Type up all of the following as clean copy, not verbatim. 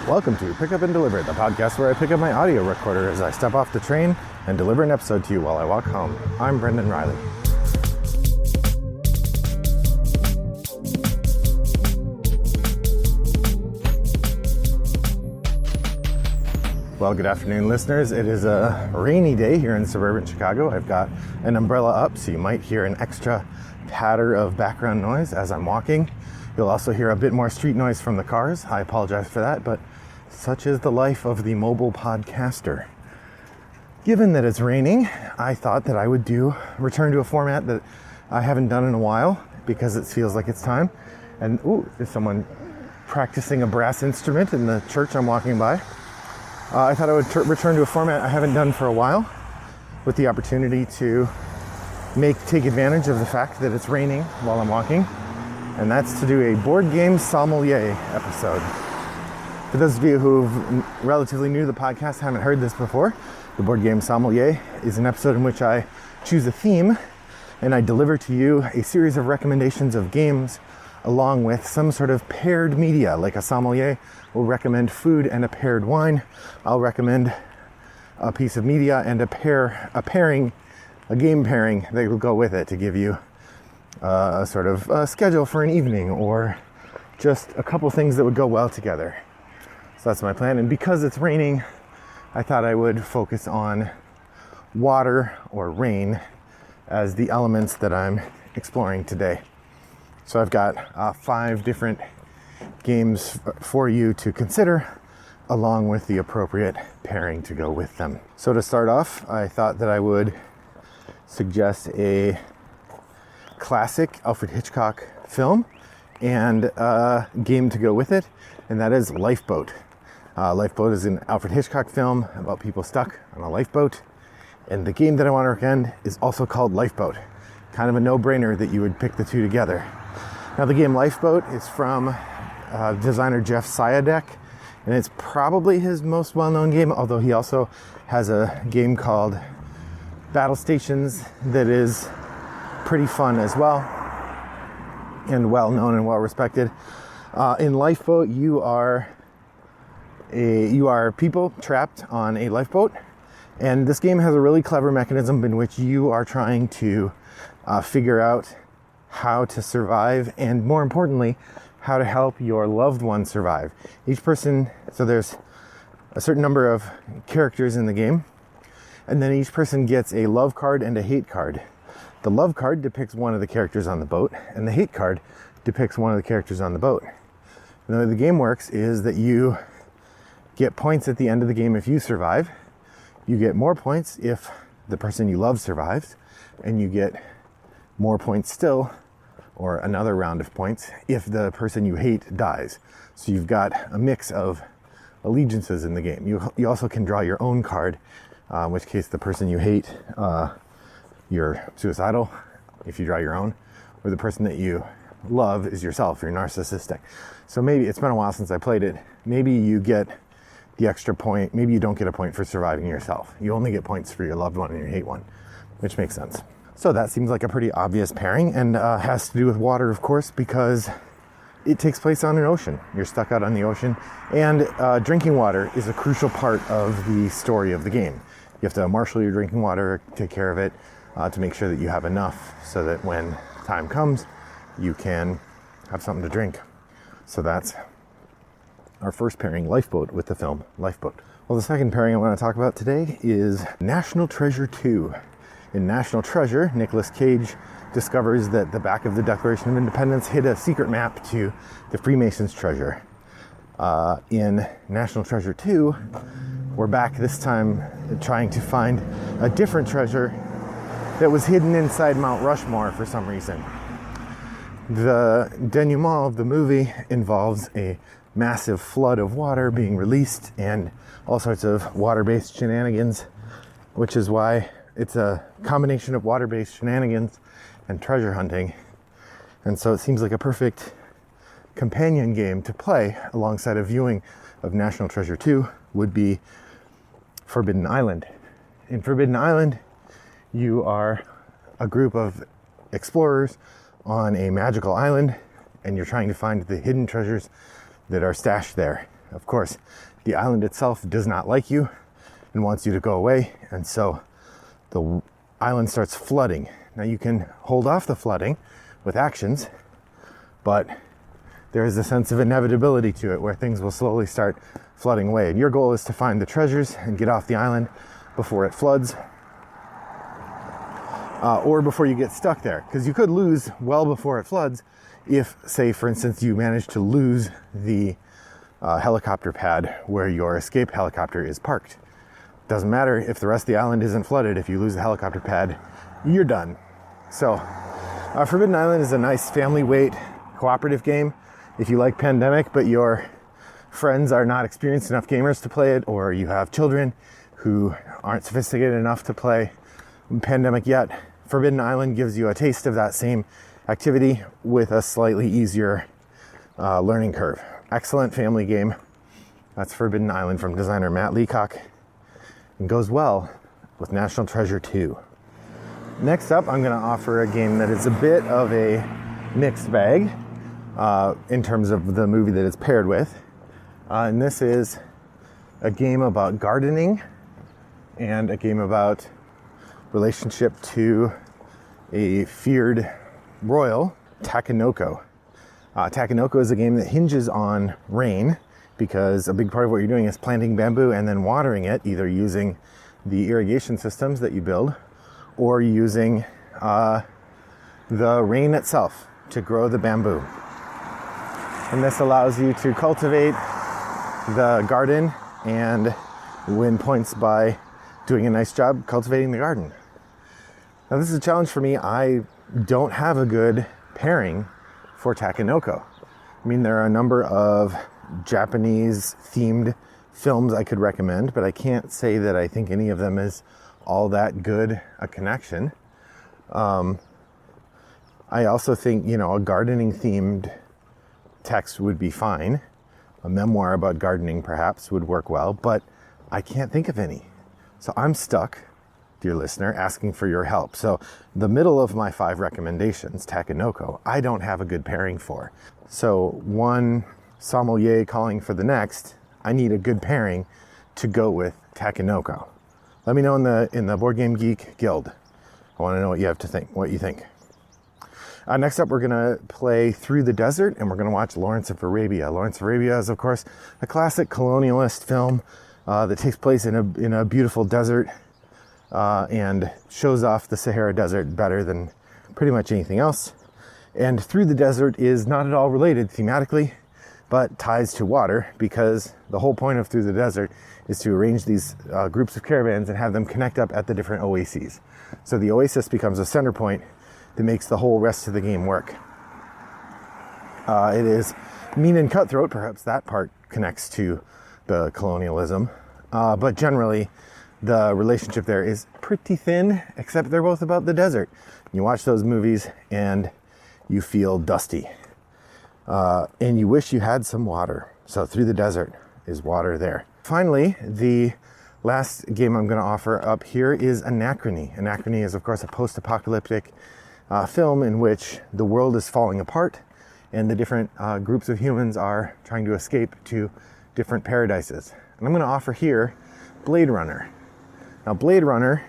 Welcome to Pick Up and Deliver, the podcast where I pick up my audio recorder as I step off the train and deliver an episode to you while I walk home. I'm Brendan Riley. Well, good afternoon, listeners. It is a rainy day here in suburban Chicago. I've got an umbrella up, so you might hear an extra patter of background noise as I'm walking. You'll also hear a bit more street noise from the cars. I apologize for that, but such is the life of the mobile podcaster. Given that it's raining, I thought that I would return to a format that I haven't done in a while because it feels like it's time. And there's someone practicing a brass instrument in the church I'm walking by. I thought I would return to a format I haven't done for a while, with the opportunity to take advantage of the fact that it's raining while I'm walking, and that's to do a board game sommelier episode. For those of you who've relatively new to the podcast, haven't heard this before, the board game sommelier is an episode in which I choose a theme and I deliver to you a series of recommendations of games along with some sort of paired media. Like a sommelier will recommend food and a paired wine. I'll recommend a piece of media and a game pairing that will go with it to give you a sort of schedule for an evening or just a couple things that would go well together. So that's my plan. And because it's raining, I thought I would focus on water or rain as the elements that I'm exploring today. So I've got 5 different games for you to consider, along with the appropriate pairing to go with them. So to start off, I thought that I would suggest a classic Alfred Hitchcock film and a game to go with it, and that is Lifeboat. Lifeboat is an Alfred Hitchcock film about people stuck on a lifeboat, and the game that I want to recommend is also called Lifeboat. Kind of a no-brainer that you would pick the two together. Now, the game Lifeboat is from designer Jeff Sayadek, and it's probably his most well-known game, although he also has a game called Battle Stations that is pretty fun as well, and well-known and well-respected. In Lifeboat, you are people trapped on a lifeboat, and this game has a really clever mechanism in which you are trying to figure out how to survive, and more importantly, how to help your loved one survive. So there's a certain number of characters in the game, and then each person gets a love card and a hate card. The love card depicts one of the characters on the boat, and the hate card depicts one of the characters on the boat. And the way the game works is that you get points at the end of the game if you survive. You get more points if the person you love survives, and you get more points still, or another round of points, if the person you hate dies. So you've got a mix of allegiances in the game. You also can draw your own card, in which case the person you hate, you're suicidal if you draw your own, or the person that you love is yourself, you're narcissistic. So maybe, it's been a while since I played it, maybe you get the extra point, maybe you don't get a point for surviving yourself. You only get points for your loved one and your hate one, which makes sense. So that seems like a pretty obvious pairing, and has to do with water, of course, because it takes place on an ocean. You're stuck out on the ocean, and drinking water is a crucial part of the story of the game. You have to marshal your drinking water, take care of it, to make sure that you have enough so that when time comes, you can have something to drink. So that's our first pairing, Lifeboat, with the film Lifeboat. Well, the second pairing I want to talk about today is National Treasure 2. In National Treasure, Nicolas Cage discovers that the back of the Declaration of Independence hid a secret map to the Freemasons' treasure. In National Treasure 2, we're back this time trying to find a different treasure that was hidden inside Mount Rushmore for some reason. The denouement of the movie involves a massive flood of water being released and all sorts of water-based shenanigans, which is why it's a combination of water-based shenanigans and treasure hunting. And so it seems like a perfect companion game to play alongside a viewing of National Treasure 2 would be Forbidden Island. In Forbidden Island, you are a group of explorers on a magical island, and you're trying to find the hidden treasures that are stashed there. of course, the island itself does not like you and wants you to go away, and so the island starts flooding. Now you can hold off the flooding with actions, but there is a sense of inevitability to it where things will slowly start flooding away. And your goal is to find the treasures and get off the island before it floods, or before you get stuck there. Because you could lose well before it floods if, say, for instance, you manage to lose the helicopter pad where your escape helicopter is parked. Doesn't matter if the rest of the island isn't flooded. If you lose the helicopter pad, you're done. So Forbidden Island is a nice family weight cooperative game. If you like Pandemic, but your friends are not experienced enough gamers to play it, or you have children who aren't sophisticated enough to play Pandemic yet, Forbidden Island gives you a taste of that same activity with a slightly easier learning curve. Excellent family game. That's Forbidden Island from designer Matt Leacock, and goes well with National Treasure 2. Next up, I'm going to offer a game that is a bit of a mixed bag in terms of the movie that it's paired with. And this is a game about gardening and a game about relationship to a feared royal, Takanoko. Takanoko is a game that hinges on rain, because a big part of what you're doing is planting bamboo and then watering it, either using the irrigation systems that you build or using the rain itself to grow the bamboo. And this allows you to cultivate the garden and win points by doing a nice job cultivating the garden. Now, this is a challenge for me. I don't have a good pairing for Takanoko. I mean, there are a number of Japanese themed films I could recommend, but I can't say that I think any of them is all that good a connection. I also think, a gardening themed text would be fine. A memoir about gardening perhaps would work well, but I can't think of any. So I'm stuck, dear listener, asking for your help. So the middle of my 5 recommendations, Takanoko, I don't have a good pairing for. So one sommelier calling for the next, I need a good pairing to go with Takanoko. Let me know in the Board Game Geek Guild. I want to know what you think. Next up, we're going to play Through the Desert, and we're going to watch Lawrence of Arabia. Lawrence of Arabia is, of course, a classic colonialist film that takes place in a beautiful desert and shows off the Sahara Desert better than pretty much anything else. And Through the Desert is not at all related thematically, but ties to water, because the whole point of Through the Desert is to arrange these groups of caravans and have them connect up at the different oases. So the oasis becomes a center point that makes the whole rest of the game work. It is mean and cutthroat, perhaps that part connects to the colonialism, but generally the relationship there is pretty thin, except they're both about the desert. You watch those movies and you feel dusty, and you wish you had some water. So Through the Desert is water there. Finally, the last game I'm going to offer up here is Anachrony. Anachrony is, of course, a post-apocalyptic film in which the world is falling apart and the different groups of humans are trying to escape to different paradises. And I'm going to offer here Blade Runner. Now, Blade Runner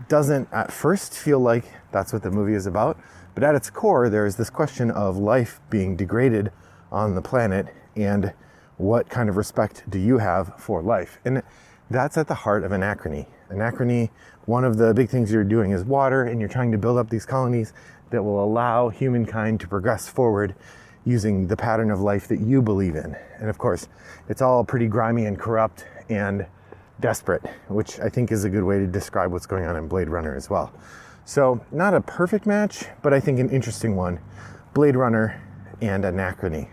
doesn't at first feel like that's what the movie is about, but at its core, there is this question of life being degraded on the planet and what kind of respect do you have for life? And that's at the heart of Anachrony. Anachrony, one of the big things you're doing is water, and you're trying to build up these colonies that will allow humankind to progress forward using the pattern of life that you believe in. And of course, it's all pretty grimy and corrupt and desperate, which I think is a good way to describe what's going on in Blade Runner as well. So not a perfect match, but I think an interesting one. Blade Runner and Anachrony.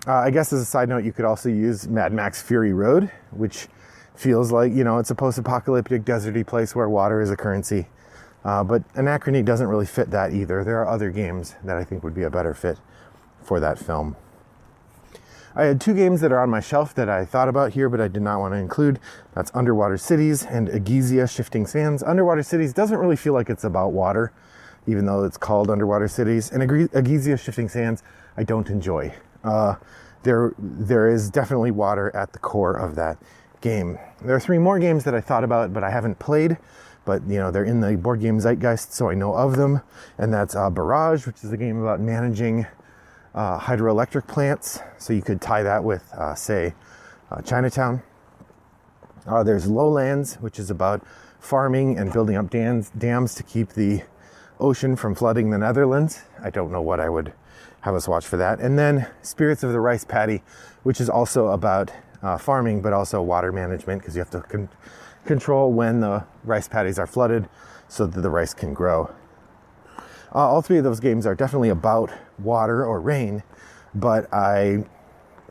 I guess as a side note, you could also use Mad Max Fury Road, which feels like, it's a post-apocalyptic deserty place where water is a currency. But Anachrony doesn't really fit that either. There are other games that I think would be a better fit for that film. I had 2 games that are on my shelf that I thought about here, but I did not want to include. That's Underwater Cities and Agizia Shifting Sands. Underwater Cities doesn't really feel like it's about water, even though it's called Underwater Cities. And Agizia Shifting Sands, I don't enjoy. there is definitely water at the core of that game. There are 3 more games that I thought about, but I haven't played. But they're in the board game zeitgeist, so I know of them. And that's Barrage, which is a game about managing hydroelectric plants. So you could tie that with, say, Chinatown. There's Lowlands, which is about farming and building up dams to keep the ocean from flooding the Netherlands. I don't know what I would have us watch for that. And then Spirits of the Rice Paddy, which is also about farming, but also water management, because you have to control when the rice paddies are flooded so that the rice can grow. All 3 of those games are definitely about water or rain, but I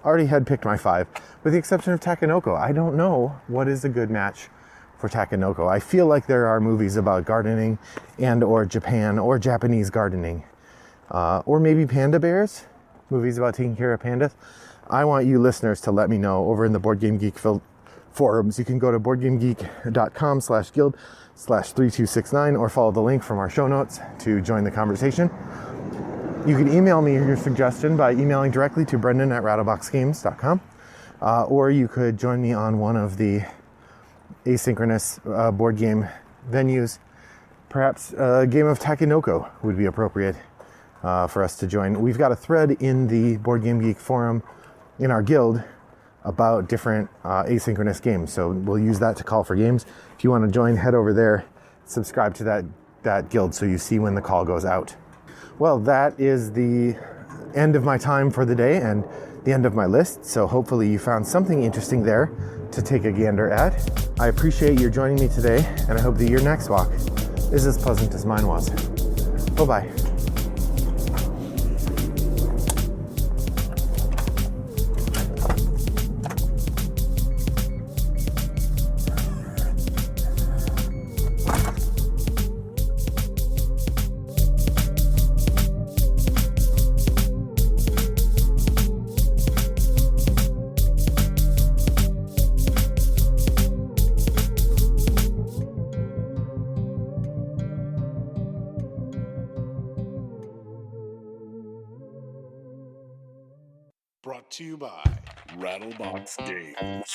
already had picked my 5, with the exception of Takanoko. I don't know what is a good match for Takanoko. I feel like there are movies about gardening and or Japan or Japanese gardening, or maybe panda bears, movies about taking care of pandas. I want you listeners to let me know over in the Board Game Geek forums. You can go to boardgamegeek.com/guild/3269 or follow the link from our show notes to join the conversation. You can email me your suggestion by emailing directly to brendan@rattleboxgames.com, or you could join me on one of the asynchronous board game venues. Perhaps a game of Takanoko would be appropriate for us to join. We've got a thread in the Board Game Geek forum in our guild about different asynchronous games, so we'll use that to call for games. If you want to join, head over there, subscribe to that guild so you see when the call goes out. Well, that is the end of my time for the day and the end of my list, so hopefully you found something interesting there to take a gander at. I appreciate your joining me today, and I hope that your next walk is as pleasant as mine was. Bye-bye. Brought to you by Rattlebox Games.